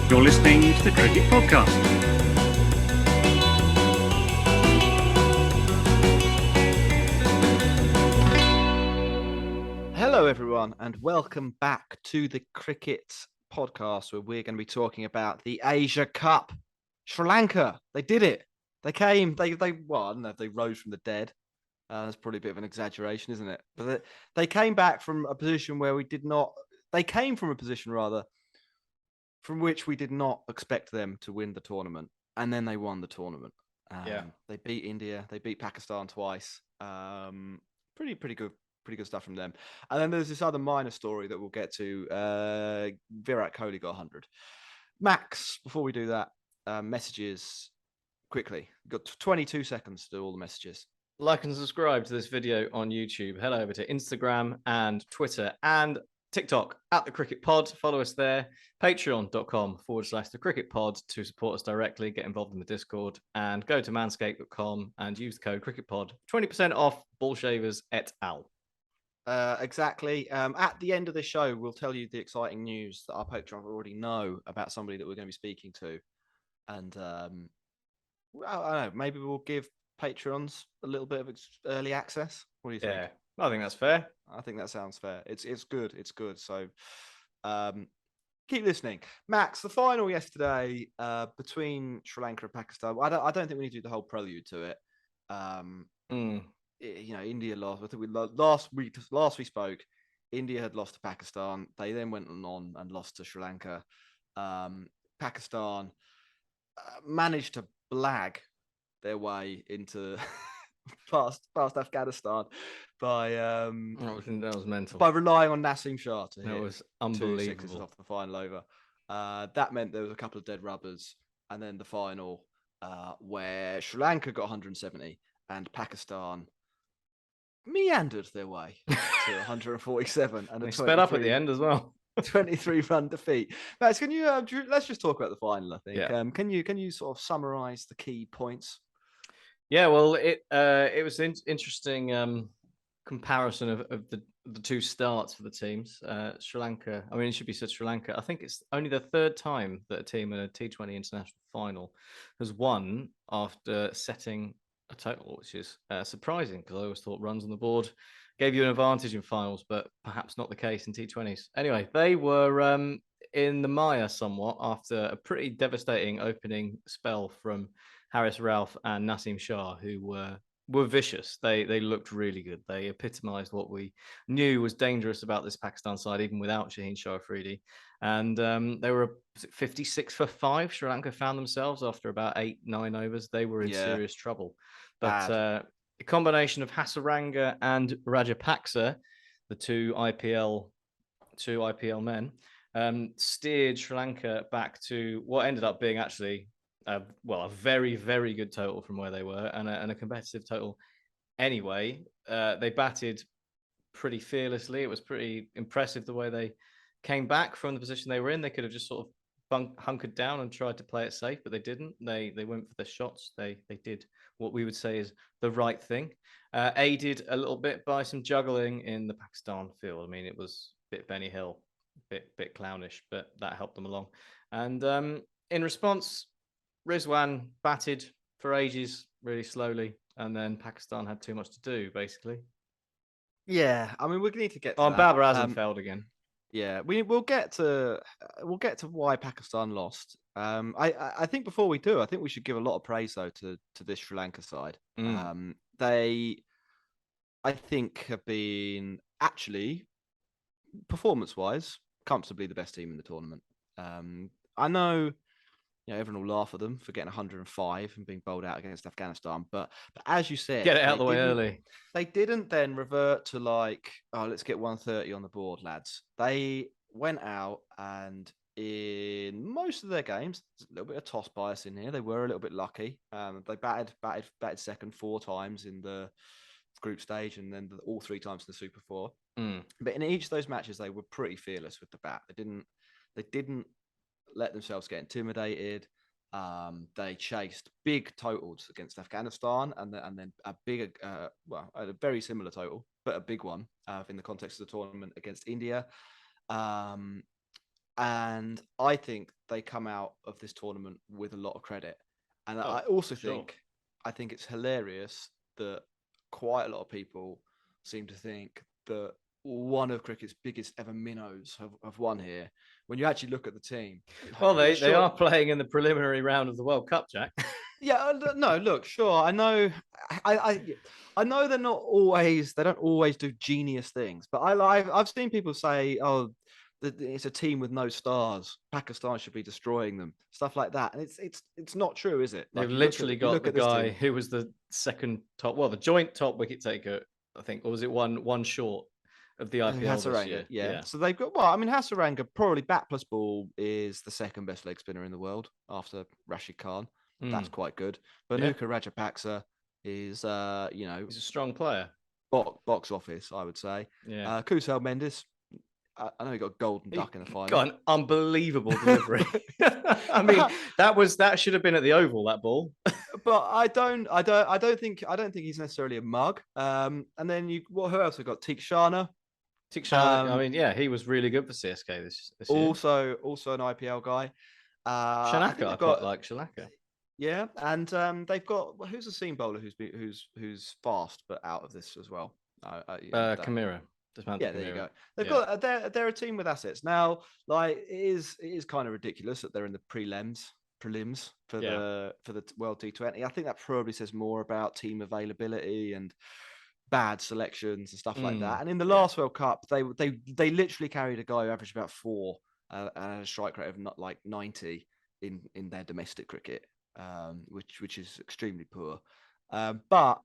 You're listening to the Cricket Podcast. Hello, everyone, and welcome back to the Cricket Podcast, where we're going to be talking about the Asia Cup. Sri Lanka, they did it. They came. Well, I don't know if they rose from the dead. That's probably a bit of an exaggeration, isn't it? But they came back from a position where we did not. They came from a position rather from which we did not expect them to win the tournament, and then they won the tournament. They beat India, they beat Pakistan twice. Pretty good stuff from them. And then there's this other minor story that we'll get to. Virat Kohli got 100. Max, before we do that, messages quickly. We've got 22 seconds to do all the messages. Like and subscribe to this video on YouTube. Head over to Instagram and Twitter and TikTok at the Cricket Pod. Follow us there. Patreon.com/the Cricket Pod to support us directly, get involved in the Discord, and go to manscaped.com and use the code CricketPod. 20% off ball shavers et al. Exactly. At the end of the show, we'll tell you the exciting news that our Patreon already know about somebody that we're going to be speaking to. And I don't know, maybe we'll give Patreons a little bit of early access. What do you think? Yeah, I think that's fair. I think that sounds fair. It's good. It's good. So keep listening. Max, the final yesterday between Sri Lanka and Pakistan. I don't think we need to do the whole prelude to it. India lost. I think last we spoke, India had lost to Pakistan. They then went on and lost to Sri Lanka. Pakistan managed to blag their way into past Afghanistan by that was mental. By relying on Naseem Shah to hit. That was unbelievable. 2 sixes off the final over. That meant there was a couple of dead rubbers, and then the final where Sri Lanka got 170 and Pakistan meandered their way to 147 and they sped up at the end as well. 23-run defeat. Max, can you let's just talk about the final? I think. Yeah. Can you sort of summarize the key points? Yeah, well, it was an interesting comparison of the two starts for the teams. Sri Lanka, I mean, it should be said Sri Lanka. I think it's only the third time that a team in a T20 international final has won after setting a total, which is surprising because I always thought runs on the board gave you an advantage in finals, but perhaps not the case in T20s. Anyway, they were in the mire somewhat after a pretty devastating opening spell from Haris Rauf and Naseem Shah, who were vicious. They looked really good. They epitomised what we knew was dangerous about this Pakistan side, even without Shaheen Shah Afridi. And they were 56 for 5. Sri Lanka found themselves after about 8-9 overs. They were in serious trouble. But a combination of Hasaranga and Rajapaksa, the two IPL men, steered Sri Lanka back to what ended up being actually a very, very good total from where they were and a competitive total. Anyway, they batted pretty fearlessly. It was pretty impressive the way they came back from the position they were in. They could have just sort of hunkered down and tried to play it safe, but they didn't. They went for their shots. They did what we would say is the right thing. Aided a little bit by some juggling in the Pakistan field. I mean, it was a bit Benny Hill, bit clownish, but that helped them along. And in response, Rizwan batted for ages, really slowly, and then Pakistan had too much to do, basically. Yeah, I mean, we need to get to that. Babar Azam failed again. Yeah, we'll get to why Pakistan lost. I think before we do, I think we should give a lot of praise though to this Sri Lanka side. They, I think, have been actually performance-wise comfortably the best team in the tournament. I know, everyone will laugh at them for getting 105 and being bowled out against Afghanistan, but as you said, get it out of the way early. They didn't then revert to let's get 130 on the board, lads. They went out and in most of their games, there's a little bit of toss bias in here. They were a little bit lucky. They batted second 4 times in the group stage and then all 3 times in the Super 4. But in each of those matches, they were pretty fearless with the bat. They didn't let themselves get intimidated. They chased big totals against Afghanistan and then a very similar total, but a big one in the context of the tournament against India. And I think they come out of this tournament with a lot of credit. And Oh, I also sure. think it's hilarious that quite a lot of people seem to think that one of cricket's biggest ever minnows have won here. When you actually look at the team, Well, they sure, are playing in the preliminary round of the World Cup, Jack. yeah, no, look, sure, I know, I know they don't always do genius things, but I've seen people say, oh, it's a team with no stars. Pakistan should be destroying them, stuff like that, and it's not true, is it? They've Like, literally got the this guy team. who was the second top, well, the joint top wicket taker, I think, or was it one short of the IPL this Hasaranga, year? yeah. So they've got, well, I mean, Hasaranga, probably bat plus ball, is the second best leg spinner in the world after Rashid Khan. That's quite good. Bhanuka Rajapaksa is, he's a strong player. box office, I would say. Yeah. Kusal Mendes, I know he got a golden duck in the final. Got an unbelievable delivery. I mean, that should have been at the Oval, that ball. But I don't think he's necessarily a mug. And then who else have got? Tikshana. I mean, yeah, he was really good for CSK this year. Also an IPL guy. Shanaka, I quite like Shanaka. Yeah, and they've got, who's the seam bowler who's fast but out of this as well? Kamira. Yeah, there you go. They've got they're a team with assets now. Like, it is kind of ridiculous that they're in the prelims for the World T20. I think that probably says more about team availability and bad selections and stuff like that. And in the last World Cup, they literally carried a guy who averaged about 4 and a strike rate of not like 90 in their domestic cricket, which is extremely poor. But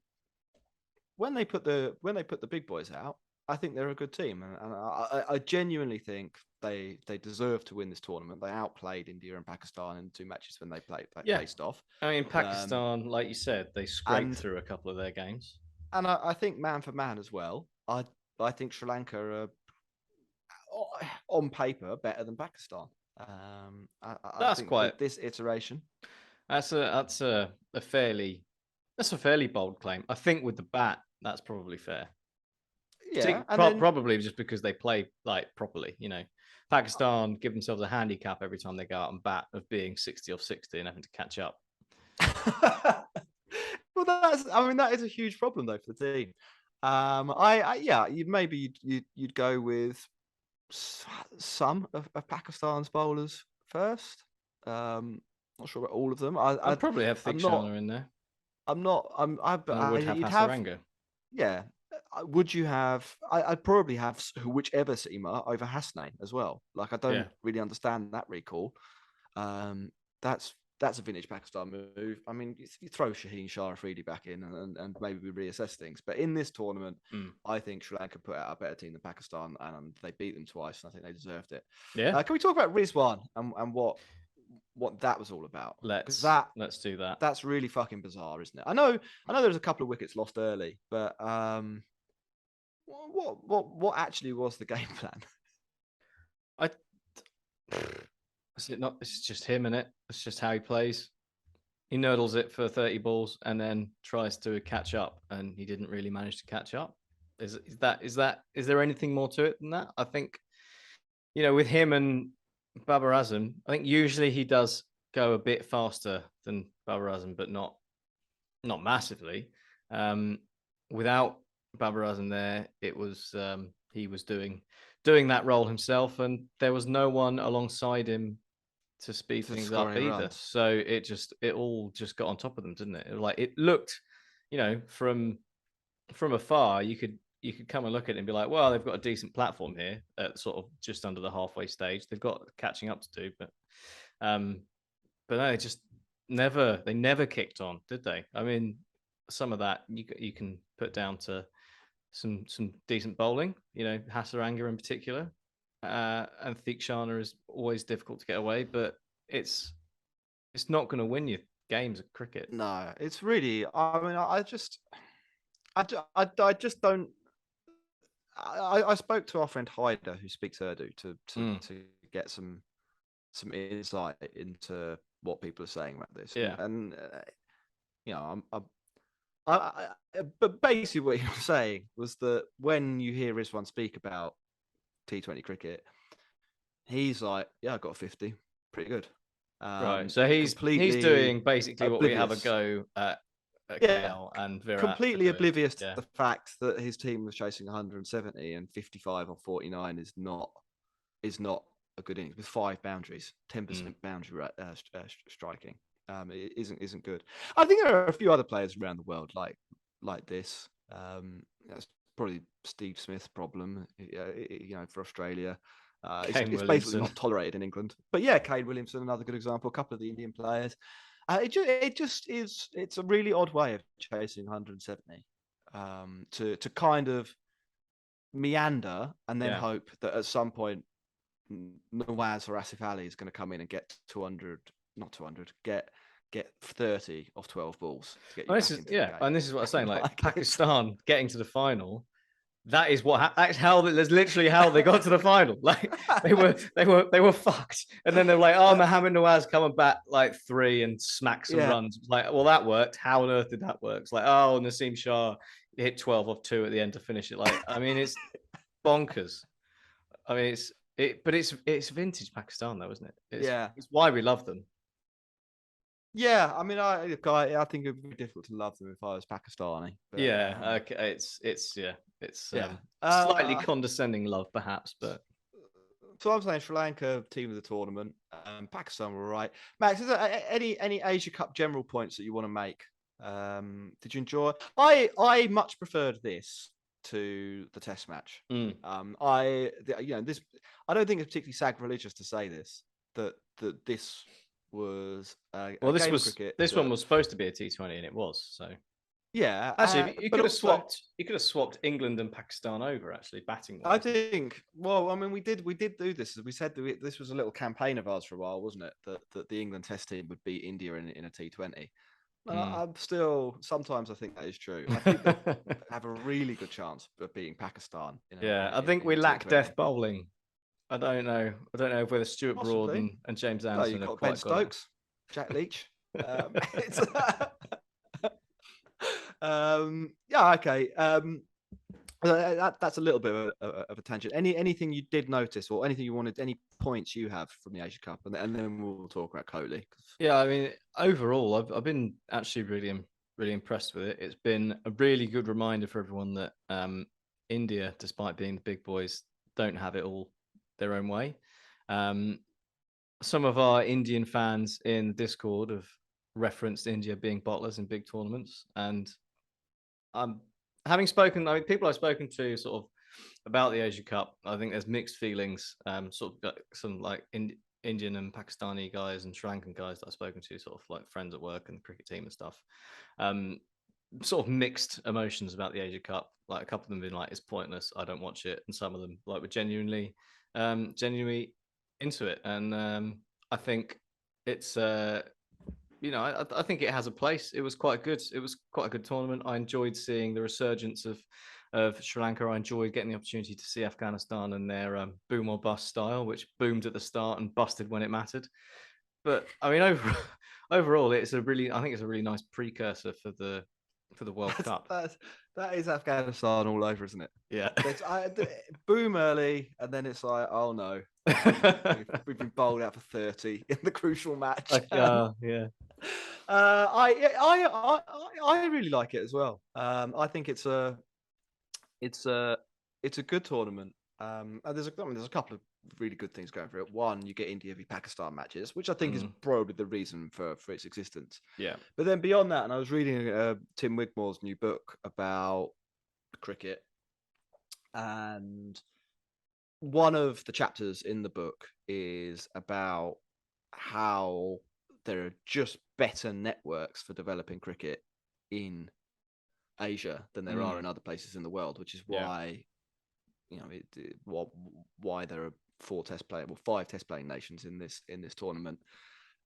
when they put the big boys out, I think they're a good team, and I genuinely think they deserve to win this tournament. They outplayed India and Pakistan in 2 matches when they faced off. I mean, Pakistan, like you said, they scraped through a couple of their games. And I think man for man as well. I think Sri Lanka are, on paper, better than Pakistan. I think quite this iteration. That's a fairly bold claim. I think with the bat, that's probably fair. Yeah, probably just because they play like properly. Pakistan give themselves a handicap every time they go out and bat of being 60 off 60 and having to catch up. Well, that is a huge problem though for the team. You'd go with some of Pakistan's bowlers first. Not sure about all of them. I'd probably have Thikshana in there. I would have Hasaranga. Yeah. Would you have? I'd probably have whichever seamer over Hasnain as well. Like, I don't really understand that recall. That's a vintage Pakistan move. I mean, you throw Shaheen Shah Afridi back in and maybe we reassess things. But in this tournament, I think Sri Lanka put out a better team than Pakistan, and they beat them twice. And I think they deserved it. Yeah. Can we talk about Rizwan and what that was all about? Let's do that. That's really fucking bizarre, isn't it? I know there's a couple of wickets lost early, but what actually was the game plan? Is it not? It's just him, innit? It's just how he plays. He nurdles it for 30 balls and then tries to catch up, and he didn't really manage to catch up. Is there anything more to it than that? I think, with him and Babar Azam, I think usually he does go a bit faster than Babar Azam, but not massively. Without Babar Azam there, it was he was doing that role himself, and there was no one alongside him to speed things up either. Runs. So it all just got on top of them, didn't it? It looked, from afar, you could come and look at it and be like, well, they've got a decent platform here at sort of just under the halfway stage. They've got catching up to do, but no, they never kicked on, did they? I mean, some of that you can put down to some decent bowling, Hasaranga in particular, and Thikshana is always difficult to get away, but it's not going to win you games of cricket. No, it's really. I mean, I just don't. I spoke to our friend Haider, who speaks Urdu, to get some insight into what people are saying about this. Yeah, and but basically what he was saying was that when you hear Rizwan speak about T20 cricket, he's like, yeah, I got a 50, pretty good. Right. So he's doing basically what we have a go at KL and Virat. Completely oblivious to Yeah. the fact that his team was chasing 170 and 55 or 49 is not a good innings with 5 boundaries, 10% boundary striking. It isn't good. I think there are a few other players around the world like this. That's probably Steve Smith's problem, for Australia. It's basically not tolerated in England. But yeah, Kane Williamson, another good example. A couple of the Indian players. It's a really odd way of chasing 170 to kind of meander and then hope that at some point Nawaz or Asif Ali is going to come in and get 200, get 30 off 12 balls to get you back into the game. And this is what I'm saying. Like Pakistan getting to the final. That is that's literally how they got to the final. Like they were fucked, and then they're like, "Oh, Mohammad Nawaz coming back like 3 and smack some runs." It's like, well, that worked. How on earth did that work? It's like, oh, Naseem Shah hit 12 off 2 at the end to finish it. Like, I mean, it's bonkers. I mean, it's vintage Pakistan, though, isn't it? It's why we love them. Yeah, I mean, I think it would be difficult to love them if I was Pakistani. But, okay, it's slightly condescending love, perhaps, but. So I'm saying Sri Lanka team of the tournament, Pakistan were all right. Max, is there any Asia Cup general points that you want to make? Did you enjoy? I much preferred this to the Test match. Mm. I don't think it's particularly sacrilegious to say this that this was this one was supposed to be a T20 and it was. So yeah, actually you could have swapped England and Pakistan over, actually, batting wise. I think, well, I mean, we did do this. We said that this was a little campaign of ours for a while, wasn't it, that the England Test team would beat India in a T20. I'm still, sometimes I think that is true. I think they have a really good chance of beating Pakistan. I think we lack death bowling. I don't know whether Stuart Broad and James Anderson are quite Ben Stokes, Jack Leach. Okay. That's a little bit of a tangent. Anything you did notice, or anything you wanted, any points you have from the Asia Cup, and then we'll talk about Kohli. Yeah, I mean, overall, I've been actually really impressed with it. It's been a really good reminder for everyone that India, despite being the big boys, don't have it all their own way. Some of our Indian fans in Discord have referenced India being bottlers in big tournaments, and having spoken, I mean, people I've spoken to sort of about the Asia Cup, I think there's mixed feelings. Sort of got some like Indian and Pakistani guys and Sri Lankan guys that I've spoken to, sort of like friends at work and the cricket team and stuff. Sort of mixed emotions about the Asia Cup. Like a couple of them been like, it's pointless, I don't watch it, and some of them like were genuinely into it. And I think it's I think it has a place. It was quite good. It was quite a good tournament. I enjoyed seeing the resurgence of Sri Lanka. I enjoyed getting the opportunity to see Afghanistan and their boom or bust style, which boomed at the start and busted when it mattered. But I mean, overall, I think it's a really nice precursor for the World Cup. That is Afghanistan all over, isn't it? Yeah. Boom early, and then it's like, oh no, we've been bowled out for 30 in the crucial match. Yeah. I really like it as well. I think it's a good tournament. There's a couple of really good things going for it. One, you get India v Pakistan matches, which I think is probably the reason for its existence. Yeah. But then beyond that, and I was reading Tim Wigmore's new book about cricket, and one of the chapters in the book is about how there are just better networks for developing cricket in Asia than there are in other places in the world, which is why why there are 5 test playing nations in this tournament,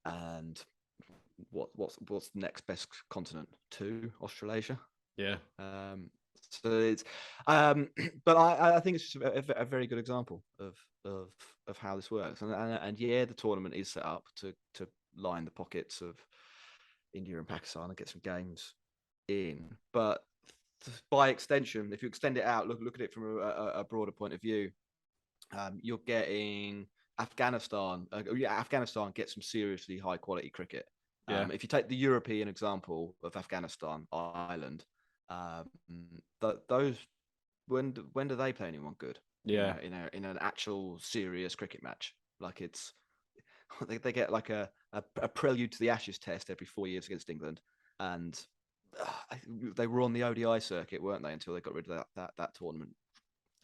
and what's the next best continent? 2, Australasia. Yeah. So it's but I think it's just a very good example of how this works, and the tournament is set up to line the pockets of India and Pakistan and get some games in, but by extension, if you extend it out, look at it from a broader point of view, you're getting Afghanistan. Afghanistan gets some seriously high quality cricket. Yeah. If you take the European example of Afghanistan, Ireland, those when do they play anyone good? Yeah. In an actual serious cricket match, like it's they get like a prelude to the Ashes test every 4 years against England, and they were on the ODI circuit, weren't they, until they got rid of that tournament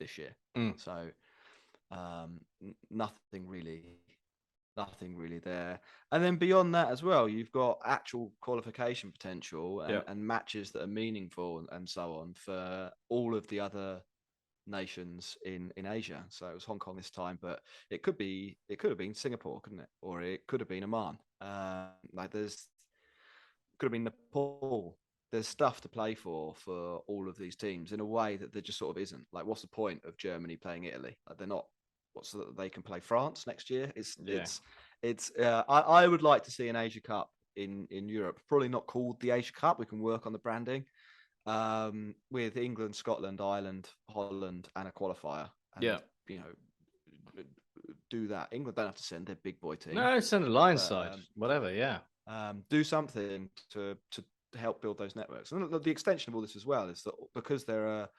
this year. So nothing really there. And then beyond that as well, you've got actual qualification potential and matches that are meaningful and so on for all of the other nations in Asia. So it was Hong Kong this time, but it could have been Singapore, couldn't it? Or it could have been Oman. Could have been Nepal. There's stuff to play for all of these teams in a way that there just sort of isn't. Like, what's the point of Germany playing Italy? Like, they're not. What's so that they can play France next year? I would like to see an Asia Cup in Europe. Probably not called the Asia Cup. We can work on the branding with England, Scotland, Ireland, Holland, and a qualifier. And, do that. England don't have to send their big boy team. No, send a Lions side, whatever. Yeah. Do something to help build those networks. And the extension of all this as well is that because there are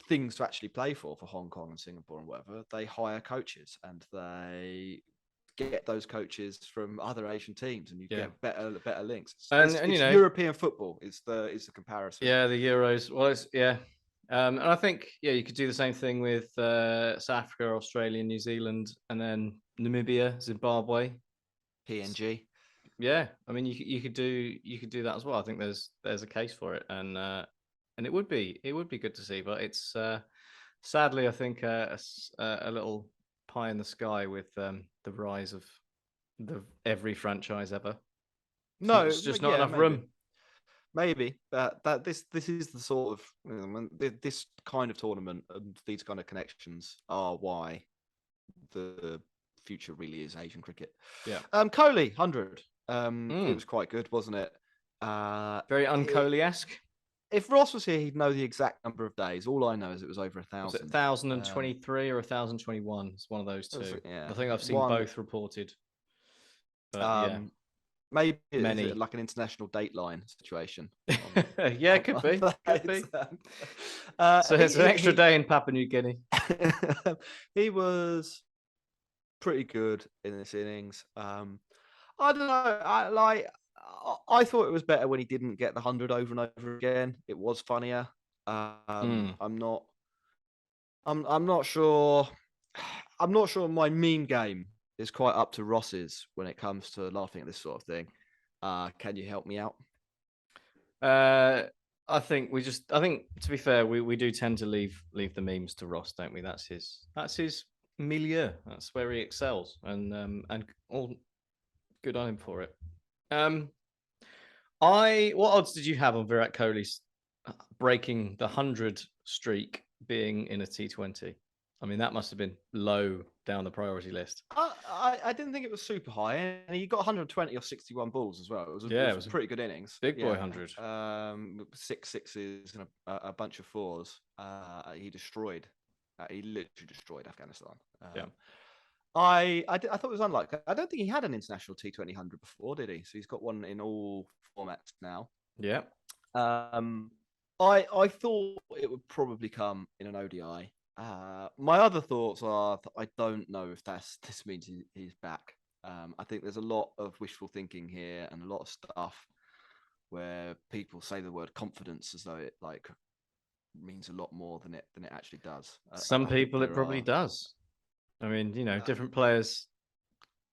things to actually play for Hong Kong and Singapore and whatever, they hire coaches and they get those coaches from other Asian teams, and you get better links. It's European football is the comparison. Yeah, the Euros. Well, and I think you could do the same thing with South Africa, Australia, New Zealand, and then Namibia, Zimbabwe, PNG. Yeah, I mean, you could do that as well. I think there's a case for it, and it would be good to see. But it's sadly, I think a little pie in the sky with the rise of every franchise ever. No, it's just not enough room. Maybe that this is the sort of this kind of tournament and these kind of connections are why the future really is Asian cricket. Yeah. Kohli 100. It was quite good, wasn't it? Very un-Kohli-esque. If Ross was here, he'd know the exact number of days. All I know is it was over 1,000. Was it 1,023 or 1,021? It's one of those two. I think I've seen both reported. But, maybe it's like an international dateline situation. It could be. So it's an extra day in Papua New Guinea. He was pretty good in this innings. I don't know. I thought it was better when he didn't get the 100 over and over again. It was funnier. I'm not sure. I'm not sure my meme game is quite up to Ross's when it comes to laughing at this sort of thing. Can you help me out? I think to be fair, we do tend to leave the memes to Ross, don't we? That's his milieu. That's where he excels, and all good on him for it. What odds did you have on Virat Kohli's breaking the 100 streak being in a T20? I mean, that must have been low down the priority list. I didn't think it was super high, and he got 120 or 61 balls as well. It was a pretty good innings. Big boy 100. 6 sixes and a bunch of fours. He literally destroyed Afghanistan. I thought it was unlikely. I don't think he had an international T20 100 before, did he? So he's got one in all formats now. Yeah. I thought it would probably come in an ODI. My other thoughts are that I don't know if this means he's back. I think there's a lot of wishful thinking here and a lot of stuff where people say the word confidence as though it means a lot more than it actually does. Some people it probably does. I mean, different players.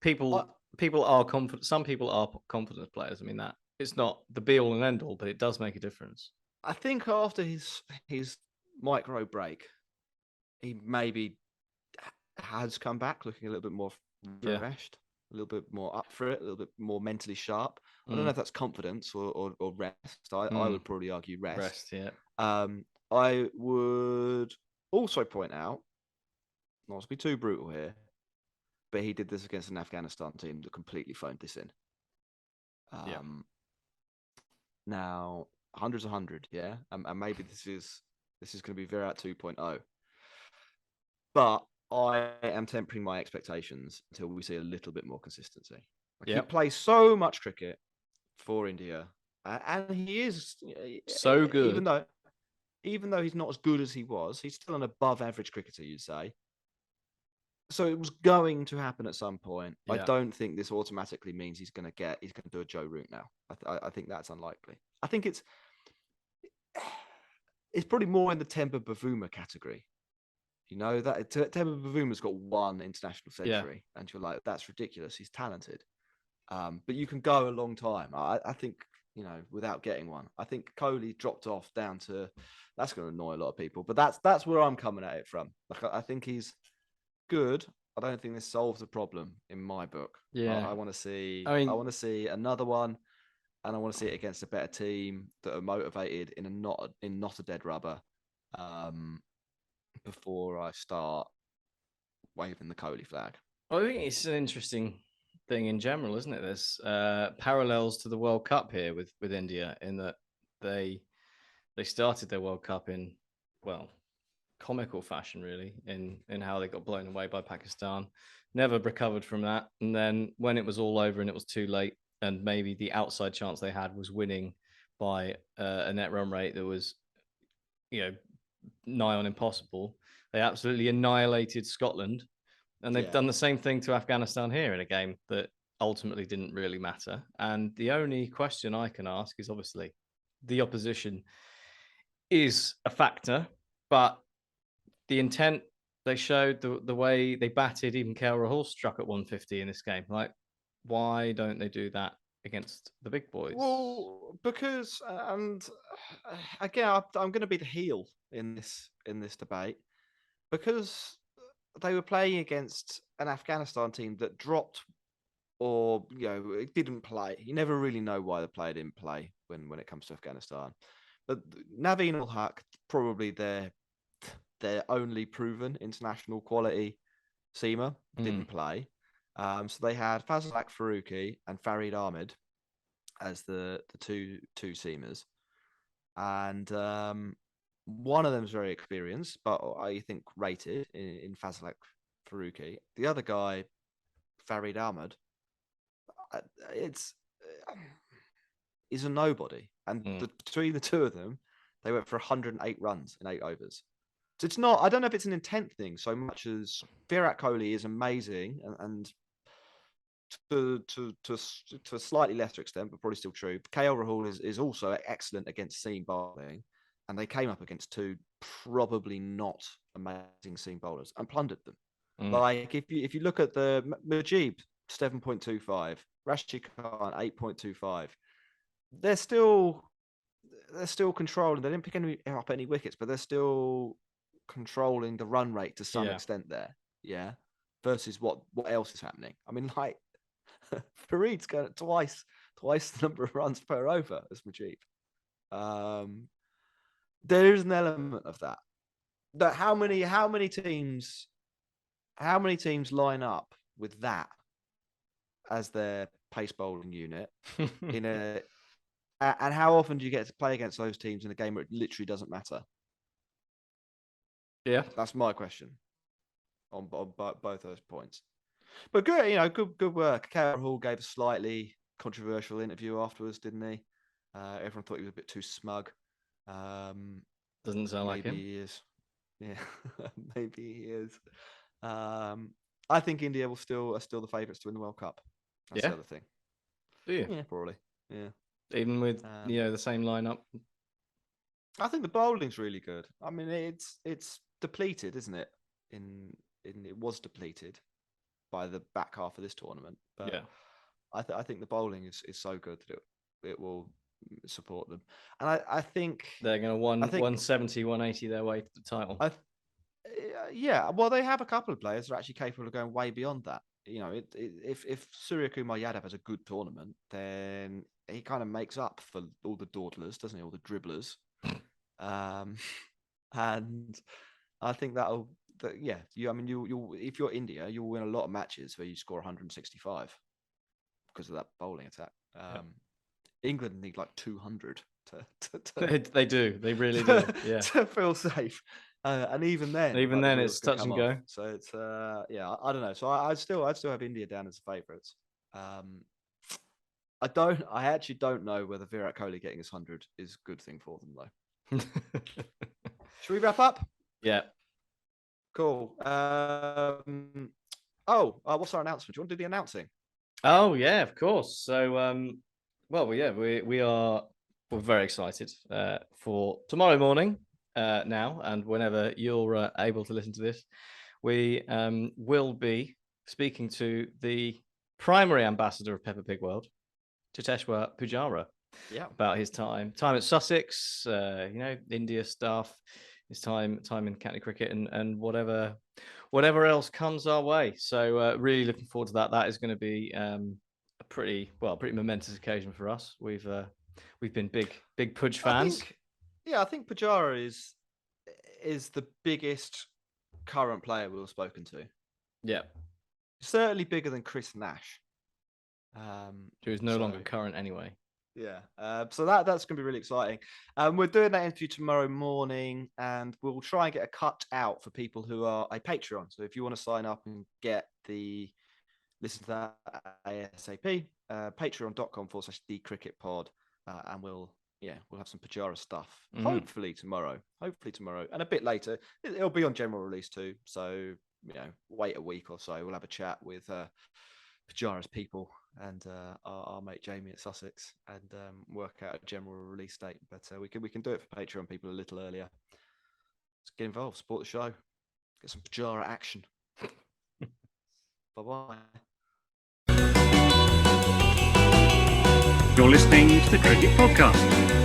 People are confident. Some people are confident players. I mean, that it's not the be all and end all, but it does make a difference. I think after his micro break, he maybe has come back looking a little bit more refreshed, a little bit more up for it, a little bit more mentally sharp. I don't know if that's confidence or rest. I would probably argue rest. Rest, yeah. I would also point out, not to be too brutal here, but he did this against an Afghanistan team that completely phoned this in. Now, 100's 100, yeah? And maybe this is going to be Virat 2.0. But I am tempering my expectations until we see a little bit more consistency. Like, he Yep. plays so much cricket for India, and he is So good. even though he's not as good as he was, he's still an above average cricketer, you'd say. So it was going to happen at some point. I Yeah. don't think this automatically means he's going to do a Joe Root now. I think that's unlikely. I think it's probably more in the Temba Bavuma category. You know, that Temba Bavuma's got one international century, and you're like, that's ridiculous. He's talented. But you can go a long time. I think, without getting one. I think Kohli dropped off down to, that's going to annoy a lot of people, but that's where I'm coming at it from. Like, I think he's good. I don't think this solves the problem in my book. Yeah. I want to see. I mean- I want to see another one, and I want to see it against a better team that are motivated in not a dead rubber. Before I start waving the Kohli flag. I think it's an interesting thing in general, isn't it? There's parallels to the World Cup here with India, in that they started their World Cup in, well, comical fashion, really, in how they got blown away by Pakistan, never recovered from that, and then when it was all over and it was too late, and maybe the outside chance they had was winning by a net run rate that was, nigh on impossible, they absolutely annihilated Scotland. And they've done the same thing to Afghanistan here in a game that ultimately didn't really matter. And the only question I can ask is, obviously, the opposition is a factor, but the intent they showed, the way they batted, even KL Rahul struck at 150 in this game. Like, why don't they do that against the big boys? Well, because, and again, I'm going to be the heel in this debate, because they were playing against an Afghanistan team that dropped, or it didn't play. You never really know why the player didn't play when it comes to Afghanistan. But Naveen ul Haq, probably their only proven international quality seamer, didn't play. So they had Fazlak Farooqi and Farid Ahmed as the two seamers, and one of them is very experienced, but I think rated in Fazlak Farooqi. The other guy, Farid Ahmed, he's a nobody, and between the two of them, they went for 108 runs in 8 overs. So it's not. I don't know if it's an intent thing so much as Virat Kohli is amazing, and to a slightly lesser extent, but probably still true. KL Rahul is also excellent against seam bowling, and they came up against two probably not amazing seam bowlers and plundered them. Like, if you look at the Mujib 7.25, Rashid Khan 8.25, they're still controlling. They didn't pick up any wickets, but they're still controlling the run rate to some extent there. Yeah. Versus what else is happening? I mean, like, Farid's going at twice the number of runs per over as Mujib. There is an element of that. That how many teams line up with that as their pace bowling unit and how often do you get to play against those teams in a game where it literally doesn't matter? Yeah, that's my question on both those points. But good, good work. KL Rahul gave a slightly controversial interview afterwards, didn't he? Everyone thought he was a bit too smug. Doesn't sound like him. Maybe he is. Yeah, maybe he is. I think India are still the favourites to win the World Cup. That's the other thing. Do you? Yeah, probably. Yeah. Even with the same lineup. I think the bowling's really good. I mean, it's depleted, isn't it? It was depleted by the back half of this tournament, but I think the bowling is so good that it will support them, and I think they're going to 170, 180 their way to the title. Yeah, well, they have a couple of players that are actually capable of going way beyond that. If Surya Kumar Yadav has a good tournament, then he kind of makes up for all the dawdlers, doesn't he? All the dribblers. And I think you'll if you're India, you'll win a lot of matches where you score 165 because of that bowling attack. England need like 200 to they do. They really do. Yeah. To feel safe. And even then, Even the then, wheels it's can touch come and go. off. So it's I don't know. So I'd still have India down as favourites. I actually don't know whether Virat Kohli getting his 100 is a good thing for them though. Should we wrap up? Yeah. Cool. What's our announcement? Do you want to do the announcing? Oh yeah, of course. So we're very excited for tomorrow morning now, and whenever you're able to listen to this, we will be speaking to the primary ambassador of Peppa Pig World, Cheteshwar Pujara, about his time at Sussex, India stuff, his time in county cricket, and whatever else comes our way. So really looking forward to that. That is going to be a pretty momentous occasion for us. We've been big Pudge fans. I think Pujara is the biggest current player we've spoken to. Yeah, certainly bigger than Chris Nash, who is no longer current anyway. Yeah, so that's going to be really exciting. We're doing that interview tomorrow morning, and we'll try and get a cut out for people who are a Patreon. So if you want to sign up and listen to that ASAP, patreon.com/thecricketpod, and we'll have some Pujara stuff. Hopefully tomorrow, and a bit later. It'll be on general release too. So wait a week or so. We'll have a chat with Pujara's people and our mate Jamie at Sussex, and work out a general release date. But we can do it for Patreon people a little earlier. Let's get involved, support the show, get some Pujara action. Bye-bye. You're listening to the Cricket Podcast.